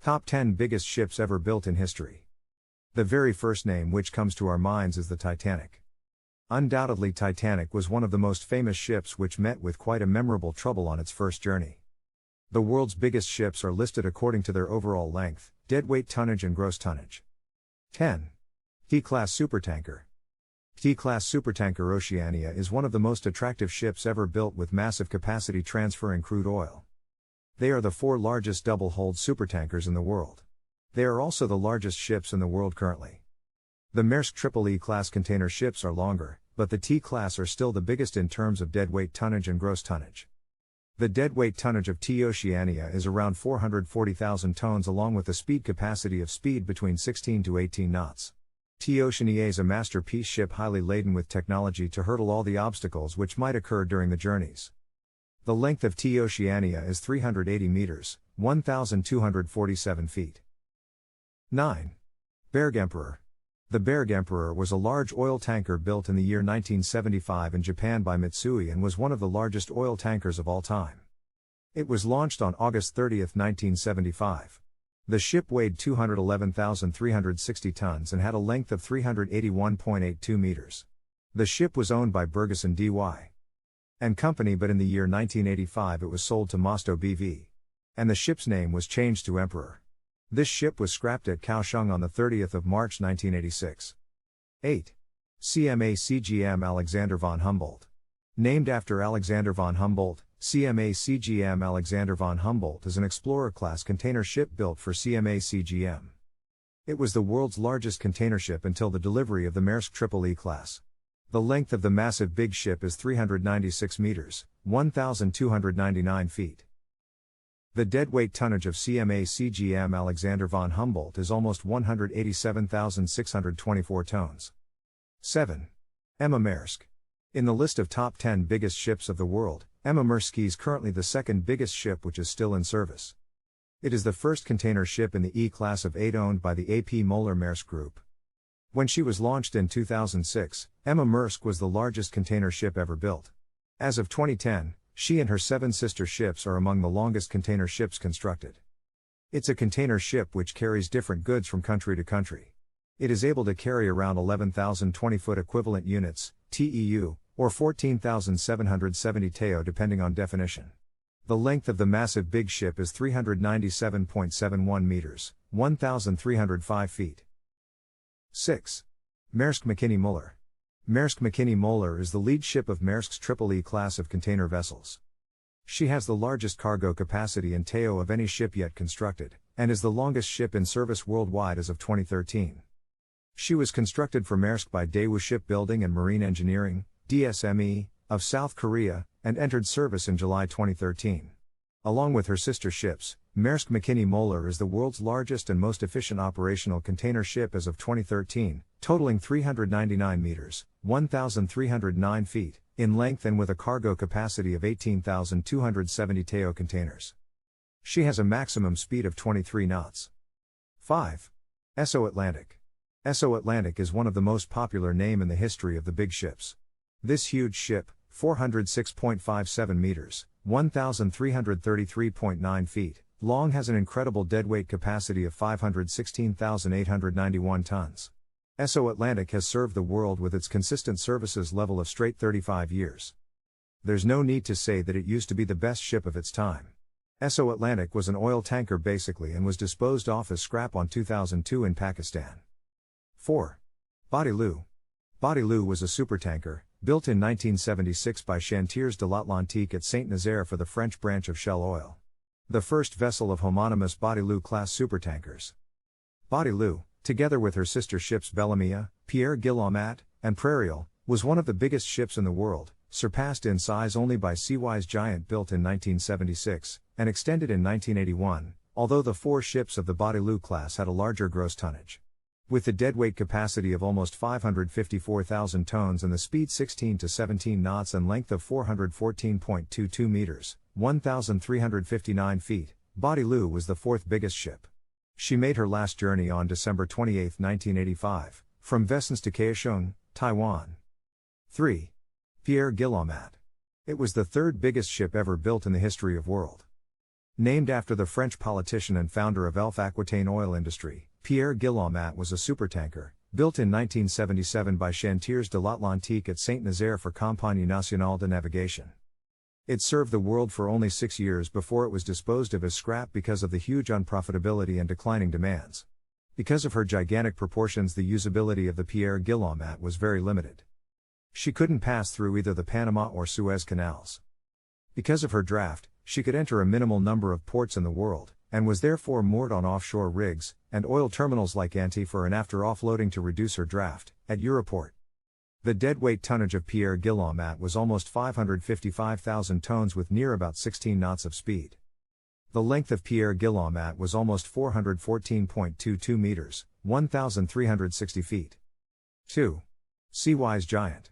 Top 10 biggest ships ever built in history. The very first name which comes to our minds is the Titanic. Undoubtedly, Titanic was one of the most famous ships which met with quite a memorable trouble on its first journey. The world's biggest ships are listed according to their overall length, deadweight tonnage and gross tonnage. 10. T-Class Supertanker. T-Class Supertanker Oceania is one of the most attractive ships ever built with massive capacity transferring crude oil. They are the 4 largest double-hulled supertankers in the world. They are also the largest ships in the world currently. The Maersk Triple E class container ships are longer, but the T-Class are still the biggest in terms of deadweight tonnage and gross tonnage. The deadweight tonnage of T Oceania is around 440,000 tons along with a speed capacity of speed between 16 to 18 knots. T Oceania is a masterpiece ship highly laden with technology to hurdle all the obstacles which might occur during the journeys. The length of T Oceania is 380 meters, 1,247 feet. 9. Bergemperor. The Bergemperor was a large oil tanker built in the year 1975 in Japan by Mitsui and was one of the largest oil tankers of all time. It was launched on August 30, 1975. The ship weighed 211,360 tons and had a length of 381.82 meters. The ship was owned by Bergeson D.Y. and Company, but in the year 1985 it was sold to Mosto BV. And the ship's name was changed to Emperor. This ship was scrapped at Kaohsiung on the 30th of March 1986. 8. CMA CGM Alexander von Humboldt. Named after Alexander von Humboldt, CMA CGM Alexander von Humboldt is an Explorer-class container ship built for CMA CGM. It was the world's largest container ship until the delivery of the Maersk Triple E class. The length of the massive big ship is 396 meters, 1,299 feet. The deadweight tonnage of CMA CGM Alexander von Humboldt is almost 187,624 tons. 7. Emma Maersk. In the list of top 10 biggest ships of the world, Emma Maersk is currently the second biggest ship which is still in service. It is the first container ship in the E-class of 8 owned by the A.P. Moller Maersk Group. When she was launched in 2006, Emma Maersk was the largest container ship ever built. As of 2010, she and her 7 sister ships are among the longest container ships constructed. It's a container ship which carries different goods from country to country. It is able to carry around 11,000 20-foot equivalent units, TEU, or 14,770 TEU depending on definition. The length of the massive big ship is 397.71 meters, 1,305 feet. 6. Maersk Mc-Kinney Møller. Maersk Mc-Kinney Møller is the lead ship of Maersk's Triple E class of container vessels. She has the largest cargo capacity and TEU of any ship yet constructed, and is the longest ship in service worldwide as of 2013. She was constructed for Maersk by Daewoo Shipbuilding and Marine Engineering, DSME, of South Korea, and entered service in July 2013. Along with her sister ships, Maersk Mc-Kinney Møller is the world's largest and most efficient operational container ship as of 2013, totaling 399 meters, 1,309 feet, in length and with a cargo capacity of 18,270 TEU containers. She has a maximum speed of 23 knots. 5. Esso Atlantic. Esso Atlantic is one of the most popular name in the history of the big ships. This huge ship, 406.57 meters, 1,333.9 feet, long has an incredible deadweight capacity of 516,891 tons. Esso Atlantic has served the world with its consistent services level of straight 35 years. There's no need to say that it used to be the best ship of its time. Esso Atlantic was an oil tanker basically and was disposed off as scrap on 2002 in Pakistan. 4. Badiou. Badiou was a supertanker, built in 1976 by Chantiers de l'Atlantique at Saint-Nazaire for the French branch of Shell Oil. The first vessel of homonymous Badiou class supertankers. Badiou, together with her sister ships Bellamia, Pierre Guillaumat, and Prairial, was one of the biggest ships in the world, surpassed in size only by Seawise Giant built in 1976, and extended in 1981, although the 4 ships of the Badiou class had a larger gross tonnage. With the deadweight capacity of almost 554,000 tons and the speed 16 to 17 knots and length of 414.22 meters, 1,359 feet, Badiou was the 4th biggest ship. She made her last journey on December 28, 1985, from Vessens to Kaohsiung, Taiwan. 3. Pierre Guillaumat. It was the 3rd biggest ship ever built in the history of world. Named after the French politician and founder of Elf Aquitaine oil industry, Pierre Guillaumat was a supertanker, built in 1977 by Chantiers de l'Atlantique at Saint-Nazaire for Compagnie Nationale de Navigation. It served the world for only 6 years before it was disposed of as scrap because of the huge unprofitability and declining demands. Because of her gigantic proportions, the usability of the Pierre Guillaumat was very limited. She couldn't pass through either the Panama or Suez canals. Because of her draft, she could enter a minimal number of ports in the world, and was therefore moored on offshore rigs and oil terminals like Anti for and after offloading to reduce her draft at Europort. The deadweight tonnage of Pierre Guillaumat was almost 555,000 tons with near about 16 knots of speed. The length of Pierre Guillaumat was almost 414.22 meters, 1,360 feet. 2. Seawise Giant.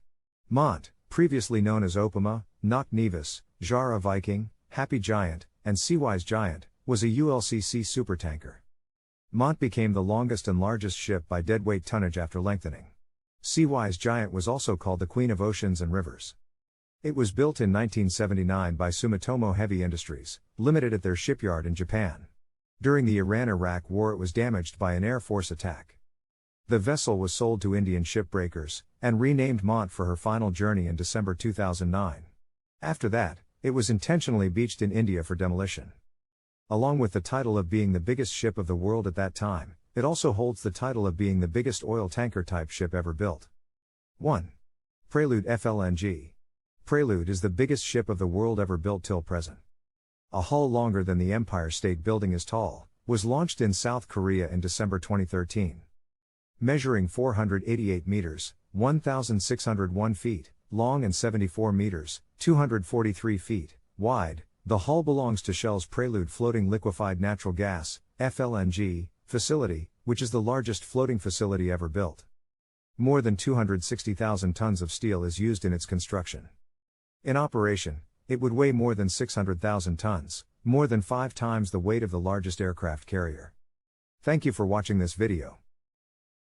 Mont, previously known as Opima, Knock Nevis, Jara Viking, Happy Giant, and Seawise Giant, was a ULCC supertanker. Mont became the longest and largest ship by deadweight tonnage after lengthening. Seawise Giant was also called the Queen of Oceans and Rivers. It was built in 1979 by Sumitomo Heavy Industries, Limited at their shipyard in Japan. During the Iran-Iraq War it was damaged by an Air Force attack. The vessel was sold to Indian shipbreakers, and renamed Mont for her final journey in December 2009. After that, it was intentionally beached in India for demolition. Along with the title of being the biggest ship of the world at that time, it also holds the title of being the biggest oil tanker type ship ever built. 1. Prelude FLNG. Prelude is the biggest ship of the world ever built till present. A hull longer than the Empire State Building is tall, was launched in South Korea in December 2013. Measuring 488 meters, 1,601 feet, long and 74 meters, 243 feet, wide, the hull belongs to Shell's Prelude Floating Liquefied Natural Gas, FLNG, facility, which is the largest floating facility ever built. More than 260,000 tons of steel is used in its construction. In operation, it would weigh more than 600,000 tons, more than 5 times the weight of the largest aircraft carrier. Thank you for watching this video.